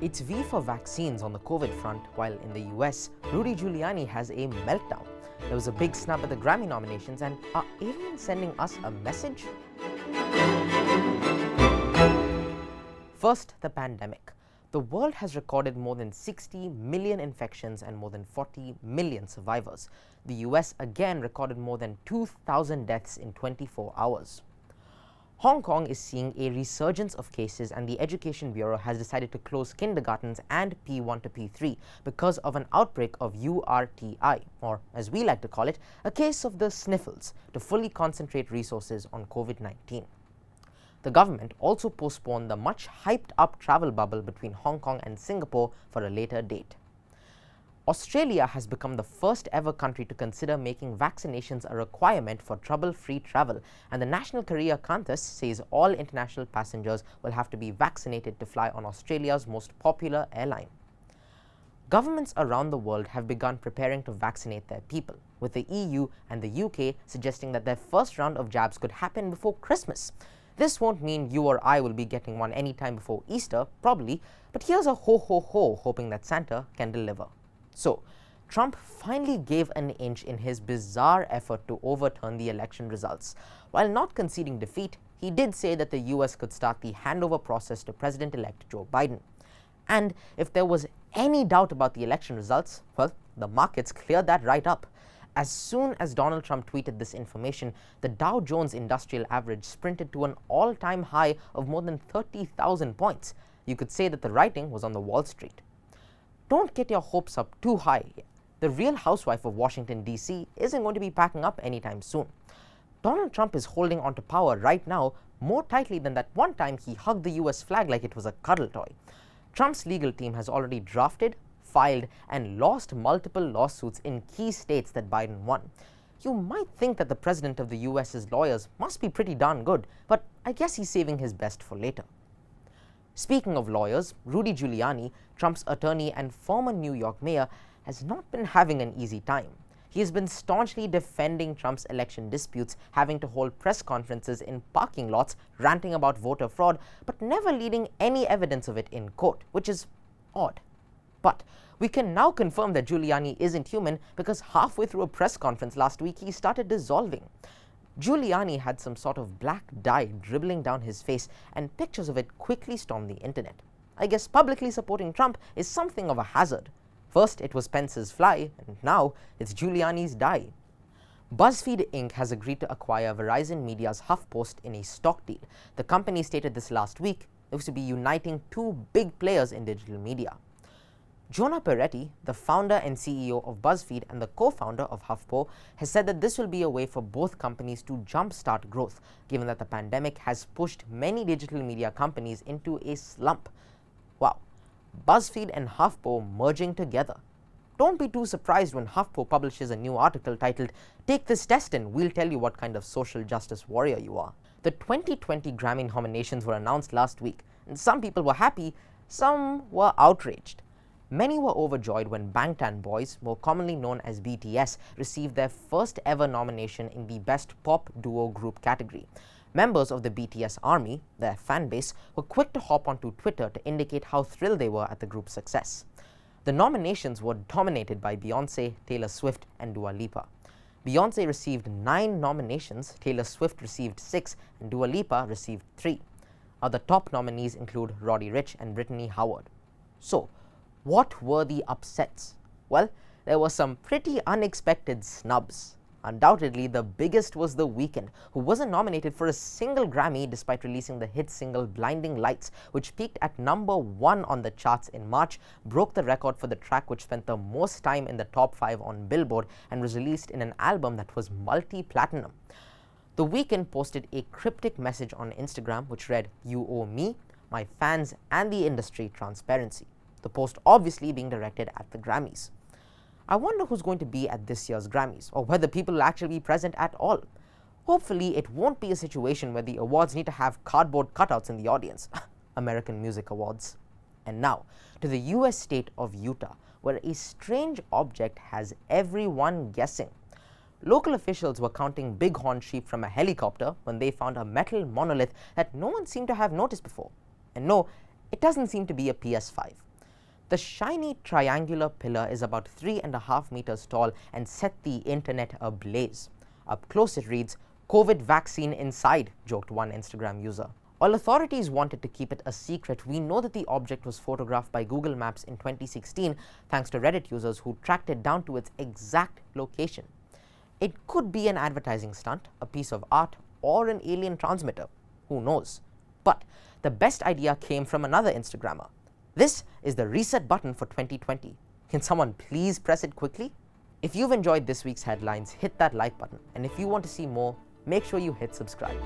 It's V for vaccines on the Covid front, while in the US, Rudy Giuliani has a meltdown. There was a big snub at the Grammy Nominations, and are aliens sending us a message? First, the pandemic. The world has recorded more than 60 million infections and more than 40 million survivors. The US again recorded more than 2,000 deaths in 24 hours. Hong Kong is seeing a resurgence of cases, and the Education Bureau has decided to close kindergartens and P1 to P3 because of an outbreak of URTI, or as we like to call it, a case of the sniffles, to fully concentrate resources on COVID-19. The government also postponed the much hyped up travel bubble between Hong Kong and Singapore for a later date. Australia has become the first ever country to consider making vaccinations a requirement for trouble-free travel, and the National Courier Qantas says all international passengers will have to be vaccinated to fly on Australia's most popular airline. Governments around the world have begun preparing to vaccinate their people, with the EU and the UK suggesting that their first round of jabs could happen before Christmas. This won't mean you or I will be getting one anytime before Easter, probably, but here's a ho ho ho hoping that Santa can deliver. So, Trump finally gave an inch in his bizarre effort to overturn the election results. While not conceding defeat, he did say that the US could start the handover process to President-elect Joe Biden. And if there was any doubt about the election results, well, the markets cleared that right up. As soon as Donald Trump tweeted this information, the Dow Jones Industrial Average sprinted to an all-time high of more than 30,000 points. You could say that the writing was on the Wall Street. Don't get your hopes up too high. The Real Housewife of Washington, D.C. isn't going to be packing up anytime soon. Donald Trump is holding on to power right now more tightly than that one time he hugged the US flag like it was a cuddle toy. Trump's legal team has already drafted, filed, and lost multiple lawsuits in key states that Biden won. You might think that the president of the US's lawyers must be pretty darn good, but I guess he's saving his best for later. Speaking of lawyers, Rudy Giuliani, Trump's attorney and former New York mayor, has not been having an easy time. He has been staunchly defending Trump's election disputes, having to hold press conferences in parking lots, ranting about voter fraud, but never leading any evidence of it in court, which is odd. But we can now confirm that Giuliani isn't human, because halfway through a press conference last week, he started dissolving. Giuliani had some sort of black dye dribbling down his face, and pictures of it quickly stormed the internet. I guess publicly supporting Trump is something of a hazard. First it was Pence's fly, and now it's Giuliani's dye. BuzzFeed Inc. has agreed to acquire Verizon Media's HuffPost in a stock deal. The company stated this last week. It was to be uniting two big players in digital media. Jonah Peretti, the founder and CEO of BuzzFeed and the co-founder of HuffPo, has said that this will be a way for both companies to jumpstart growth, given that the pandemic has pushed many digital media companies into a slump. Wow, BuzzFeed and HuffPo merging together. Don't be too surprised when HuffPo publishes a new article titled, "Take this test and we'll tell you what kind of social justice warrior you are." The 2020 Grammy Nominations were announced last week, and some people were happy, some were outraged. Many were overjoyed when Bangtan Boys, more commonly known as BTS, received their first ever nomination in the Best Pop Duo Group category. Members of the BTS army, their fan base, were quick to hop onto Twitter to indicate how thrilled they were at the group's success. The nominations were dominated by Beyoncé, Taylor Swift, and Dua Lipa. Beyoncé received 9 nominations, Taylor Swift received 6, and Dua Lipa received 3. Other top nominees include Roddy Ricch and Brittany Howard. So, what were the upsets? Well, there were some pretty unexpected snubs. Undoubtedly, the biggest was The Weeknd, who wasn't nominated for a single Grammy despite releasing the hit single Blinding Lights, which peaked at #1 on the charts in March, broke the record for the track which spent the most time in the top 5 on Billboard, and was released in an album that was multi-platinum. The Weeknd posted a cryptic message on Instagram which read, "You owe me, my fans, and the industry transparency." The post obviously being directed at the Grammys. I wonder who's going to be at this year's Grammys, or whether people will actually be present at all. Hopefully it won't be a situation where the awards need to have cardboard cutouts in the audience. American Music Awards. And now, to the US state of Utah, where a strange object has everyone guessing. Local officials were counting bighorn sheep from a helicopter when they found a metal monolith that no one seemed to have noticed before. And no, it doesn't seem to be a PS5. The shiny triangular pillar is about 3.5 meters tall and set the internet ablaze. Up close it reads, "COVID vaccine inside," joked one Instagram user. While authorities wanted to keep it a secret, we know that the object was photographed by Google Maps in 2016 thanks to Reddit users who tracked it down to its exact location. It could be an advertising stunt, a piece of art, or an alien transmitter. Who knows? But the best idea came from another Instagrammer. This is the reset button for 2020. Can someone please press it quickly? If you've enjoyed this week's headlines, hit that like button. And if you want to see more, make sure you hit subscribe.